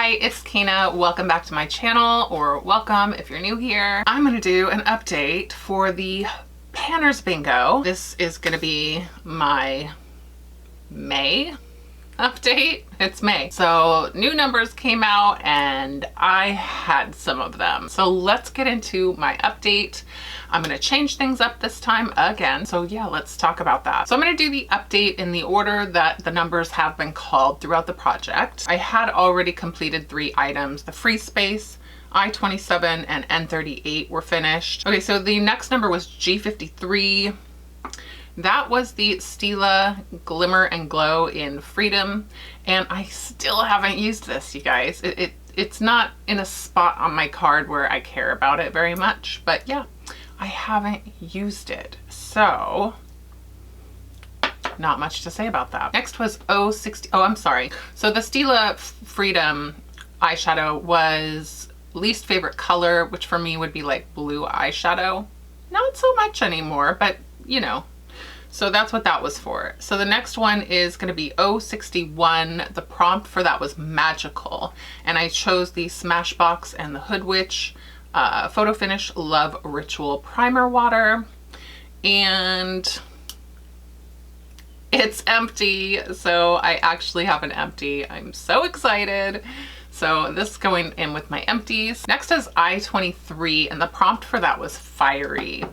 Hi, it's Caena. Welcome back to my channel, or welcome if you're new here. I'm gonna do an update for the Panners Bingo. This is gonna be my May update. It's May. So new numbers came out and I had some of them. So let's get into my update. I'm going to change things up this time again. So yeah, let's talk about that. So I'm going to do the update in the order that the numbers have been called throughout the project. I had already completed 3 items. The free space, I-27 and N38 were finished. Okay, so the next number was G53. That was the Stila Glimmer and Glow in Freedom, and I still haven't used this, you guys. It's not in a spot on my card where I care about it very much, but yeah, I haven't used it. So not much to say about that. Next was 060, oh, I'm sorry. So the Stila Freedom eyeshadow was least favorite color, which for me would be like blue eyeshadow. Not so much anymore, but you know. So that's what that was for. So the next one is going to be 061. The prompt for that was magical. And I chose the Smashbox and the Hood Witch Photo Finish Love Ritual Primer Water. And it's empty. So I actually have an empty. I'm so excited. So this is going in with my empties. Next is I-23, and the prompt for that was fiery.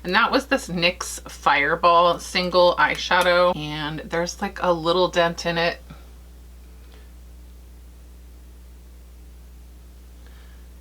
And that was this NYX Fireball single eyeshadow, and there's like a little dent in it.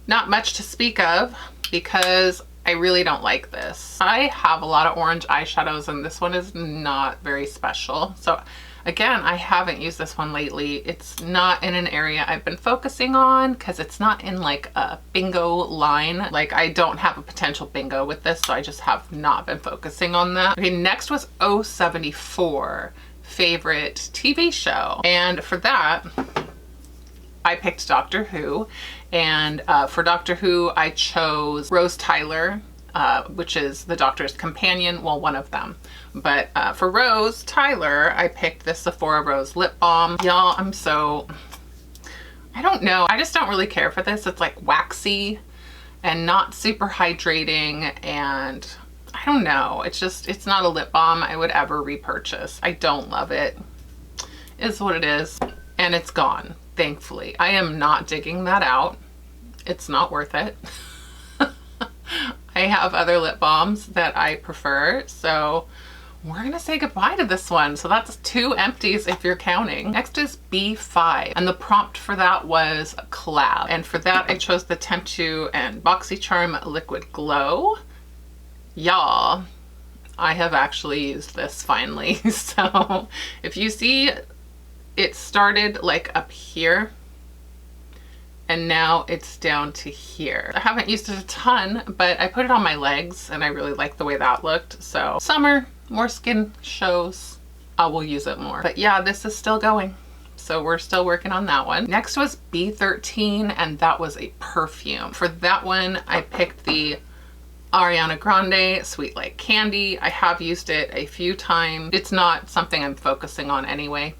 Not much to speak of because I really don't like this. I have a lot of orange eyeshadows and this one is not very special. So again, I haven't used this one lately. It's not in an area I've been focusing on because it's not in like a bingo line. Like I don't have a potential bingo with this, so I just have not been focusing on that. Okay, next was 074, favorite TV show. And for that, I picked Doctor Who. And for Doctor Who, I chose Rose Tyler, which is the Doctor's companion, well, one of them. But for Rose Tyler, I picked the Sephora Rose Lip Balm. Y'all, I don't know. I just don't really care for this. It's like waxy and not super hydrating, and I don't know. It's not a lip balm I would ever repurchase. I don't love it. It's what it is. And it's gone, thankfully. I am not digging that out. It's not worth it. I have other lip balms that I prefer, so we're gonna say goodbye to this one. So that's 2 empties if you're counting. Next is B5, and the prompt for that was Collab. And for that, I chose the Temptu and BoxyCharm Liquid Glow. Y'all, I have actually used this finally. So if you see, it started like up here, and now it's down to here. I haven't used it a ton, but I put it on my legs and I really like the way that looked. So summer, more skin shows, I will use it more. But yeah, this is still going. So we're still working on that one. Next was B13, and that was a perfume. For that one, I picked the Ariana Grande Sweet Like Candy. I have used it a few times. It's not something I'm focusing on anyway.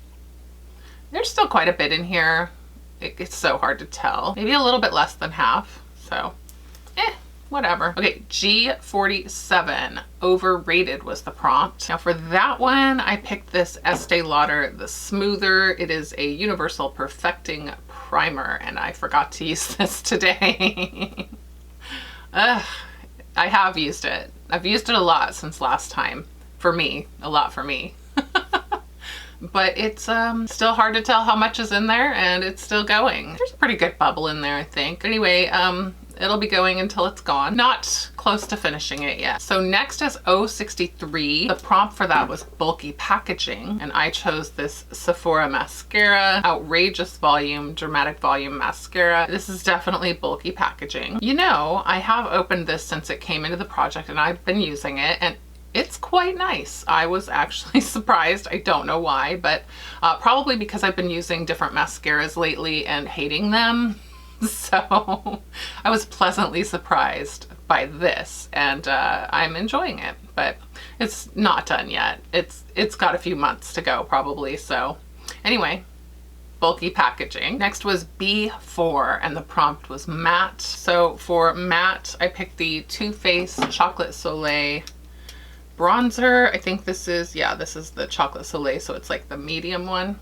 There's still quite a bit in here. It's so hard to tell. Maybe a little bit less than half. So, whatever. Okay, G47, overrated was the prompt. Now for that one, I picked this Estee Lauder The Smoother. It is a Universal Perfecting Primer, and I forgot to use this today. I have used it. I've used it a lot since last time. For me, a lot for me. But it's still hard to tell how much is in there, and it's still going. There's a pretty good bubble in there, I think. Anyway, it'll be going until it's gone. Not close to finishing it yet. So next is 063. The prompt for that was bulky packaging, and I chose this Sephora mascara, Outrageous Volume, Dramatic Volume Mascara. This is definitely bulky packaging. You know, I have opened this since it came into the project, and I've been using it, and it's quite nice. I was actually surprised. I don't know why, but probably because I've been using different mascaras lately and hating them. So I was pleasantly surprised by this, and I'm enjoying it, but it's not done yet. It's got a few months to go probably. So anyway, bulky packaging. Next was B4 and the prompt was matte. So for matte, I picked the Too Faced Chocolate Soleil bronzer. I think this is, yeah, this is the Chocolate Soleil, so it's like the medium one.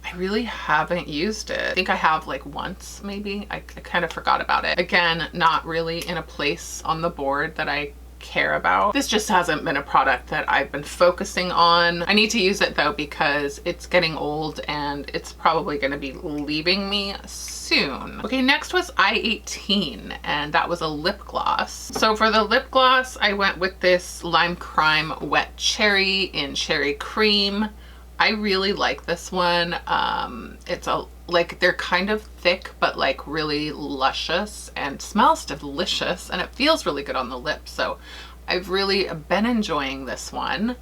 I really haven't used it. I think I have like once maybe. I kind of forgot about it. Again, not really in a place on the board that I care about. This just hasn't been a product that I've been focusing on. I need to use it though because it's getting old and it's probably going to be leaving me soon. Okay, next was I-18 and that was a lip gloss. So for the lip gloss, I went with this Lime Crime Wet Cherry in Cherry Cream. I really like this one. It's like they're kind of thick but like really luscious and smells delicious and it feels really good on the lips. So I've really been enjoying this one.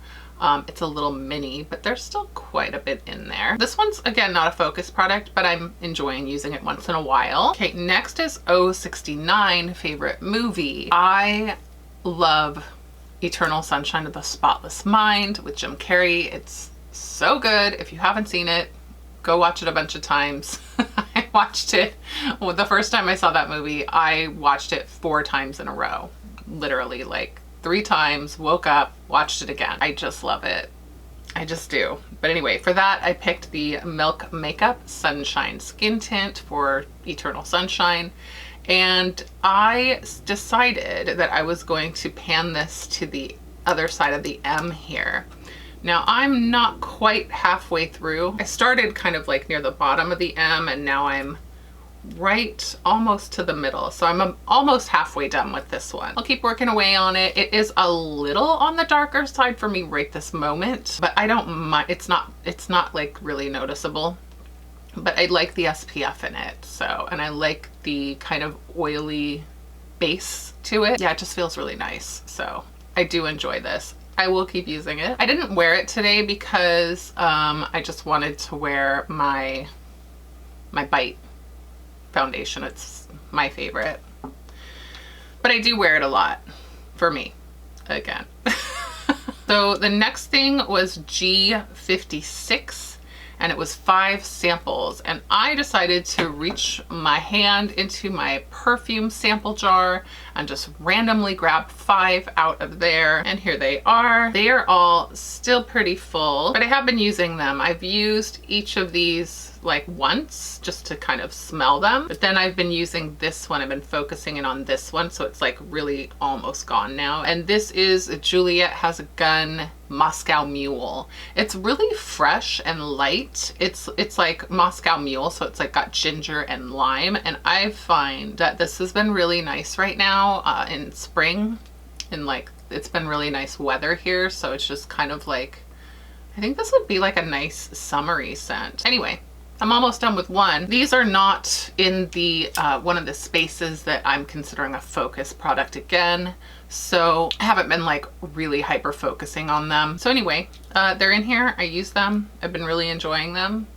It's a little mini, but there's still quite a bit in there. This one's again not a focus product, but I'm enjoying using it once in a while. Okay, next is 069 Favorite Movie. I love Eternal Sunshine of the Spotless Mind with Jim Carrey. It's so good. If you haven't seen it, go watch it a bunch of times. I watched it, well, the first time I saw that movie, I watched it 4 times in a row. Literally like 3 times, woke up, watched it again. I just love it. I just do. But anyway, for that, I picked the Milk Makeup Sunshine Skin Tint for Eternal Sunshine. And I decided that I was going to pan this to the other side of the M here. Now I'm not quite halfway through. I started kind of like near the bottom of the M and now I'm right almost to the middle. So I'm almost halfway done with this one. I'll keep working away on it. It is a little on the darker side for me right this moment, but I don't mind. It's not like really noticeable, but I like the SPF in it. So, and I like the kind of oily base to it. Yeah, it just feels really nice. So I do enjoy this. I will keep using it. I didn't wear it today because I just wanted to wear my Bite foundation. It's my favorite. But I do wear it a lot for me, again. So the next thing was G56 and it was 5 samples and I decided to reach my hand into my perfume sample jar and just randomly grab 5 out of there, and here they are. They are all still pretty full, but I have been using them. I've used each of these like once just to kind of smell them, but then I've been using this one. I've been focusing in on this one, so it's like really almost gone now. And this is Juliet Has a Gun Moscow Mule. It's really fresh and light. It's like Moscow Mule, so it's like got ginger and lime, and I find that this has been really nice right now in spring, and like it's been really nice weather here, so it's just kind of like, I think this would be like a nice summery scent. Anyway, I'm almost done with one. These are not in the one of the spaces that I'm considering a focus product again, so I haven't been like really hyper focusing on them. So anyway, they're in here. I use them. I've been really enjoying them,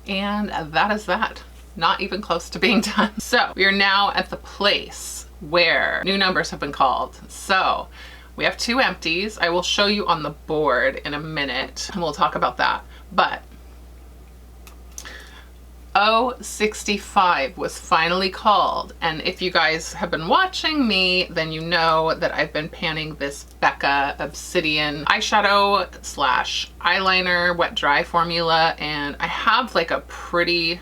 and that is that. Not even close to being done. So we are now at the place where new numbers have been called. So we have 2 empties. I will show you on the board in a minute and we'll talk about that. But 065 was finally called, and if you guys have been watching me, then you know that I've been panning this Becca Obsidian eyeshadow slash eyeliner wet dry formula, and I have like a pretty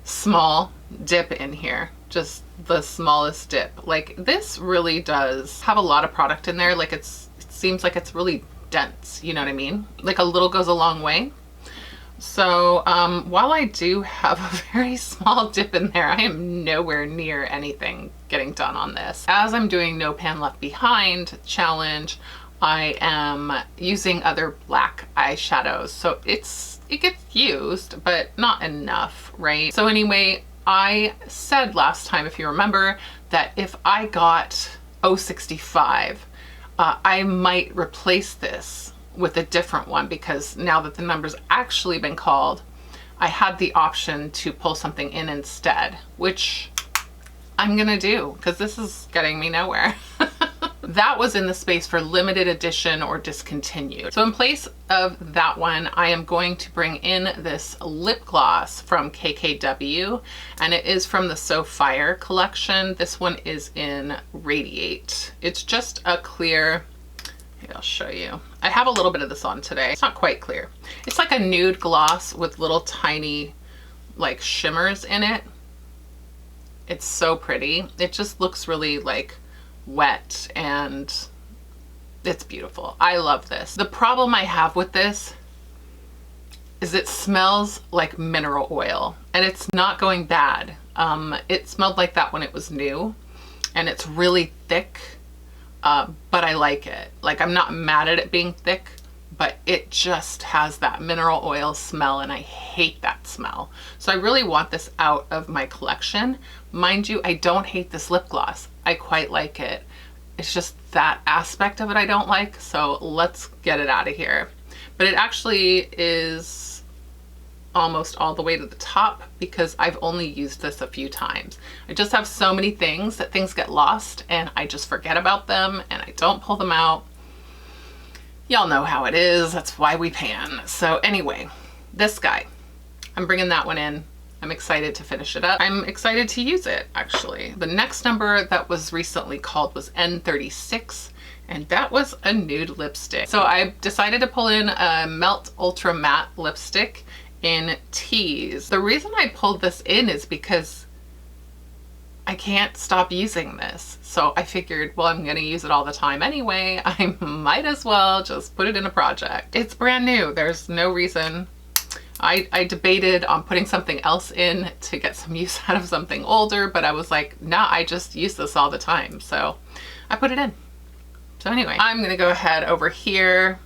small dip in here, just the smallest dip. Like this really does have a lot of product in there. Like it seems like it's really dense, you know what I mean? Like a little goes a long way. So while I do have a very small dip in there, I am nowhere near anything getting done on this. As I'm doing No Pan Left Behind challenge, I am using other black eyeshadows. So it gets used, but not enough, right? So anyway, I said last time, if you remember, that if I got 065, I might replace this with a different one, because now that the number's actually been called, I had the option to pull something in instead, which I'm gonna do because this is getting me nowhere. That was in the space for limited edition or discontinued. So in place of that one, I am going to bring in this lip gloss from KKW, and it is from the So Fire collection. This one is in Radiate. It's just a clear, here, I'll show you. I have a little bit of this on today. It's not quite clear. It's like a nude gloss with little tiny like shimmers in it. It's so pretty. It just looks really like wet and it's beautiful. I love this. The problem I have with this is it smells like mineral oil, and it's not going bad. It smelled like that when it was new, and it's really thick, but I like it. Like, I'm not mad at it being thick, but it just has that mineral oil smell, and I hate that smell. So I really want this out of my collection. Mind you, I don't hate this lip gloss. I quite like it. It's just that aspect of it I don't like, so let's get it out of here. But it actually is almost all the way to the top because I've only used this a few times. I just have so many things that things get lost and I just forget about them and I don't pull them out. Y'all know how it is. That's why we pan. So anyway, this guy, I'm bringing that one in. I'm excited to finish it up. I'm excited to use it, actually. The next number that was recently called was N36, and that was a nude lipstick. So I decided to pull in a Melt Ultra Matte lipstick in Tease. The reason I pulled this in is because I can't stop using this. So I figured, well, I'm gonna use it all the time anyway. I might as well just put it in a project. It's brand new. There's no reason. I debated on putting something else in to get some use out of something older, but I was like, nah, I just use this all the time. So I put it in. So anyway, I'm gonna go ahead over here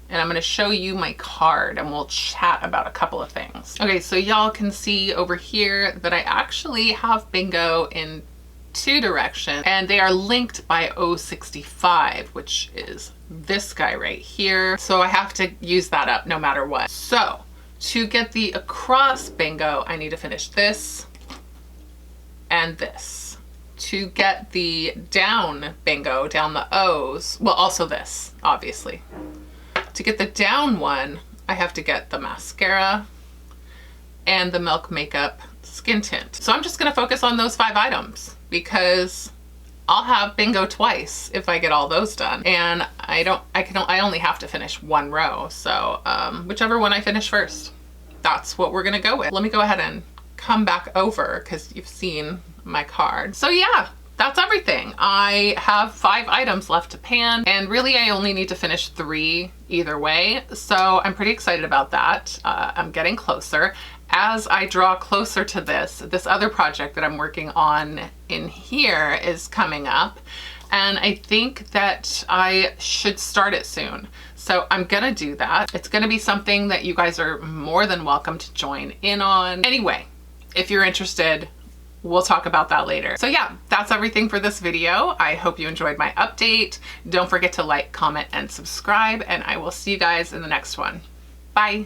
and I'm gonna show you my card and we'll chat about a couple of things. Okay, so y'all can see over here that I actually have bingo in 2 directions, and they are linked by 065, which is this guy right here. So I have to use that up no matter what. So to get the across bingo, I need to finish this and this. To get the down bingo, down the O's, well, also this, obviously. To get the down one, I have to get the mascara and the Milk Makeup Skin Tint. So I'm just gonna focus on those 5 items because I'll have bingo twice if I get all those done. And I only have to finish 1 row. So whichever one I finish first, that's what we're gonna go with. Let me go ahead and come back over because you've seen my card. So yeah, that's everything. I have 5 items left to pan, and really I only need to finish 3 either way. So I'm pretty excited about that. I'm getting closer. As I draw closer to this other project that I'm working on in here is coming up, and I think that I should start it soon. So I'm gonna do that. It's gonna be something that you guys are more than welcome to join in on. Anyway, if you're interested, we'll talk about that later. So yeah, that's everything for this video. I hope you enjoyed my update. Don't forget to like, comment, and subscribe, and I will see you guys in the next one. Bye.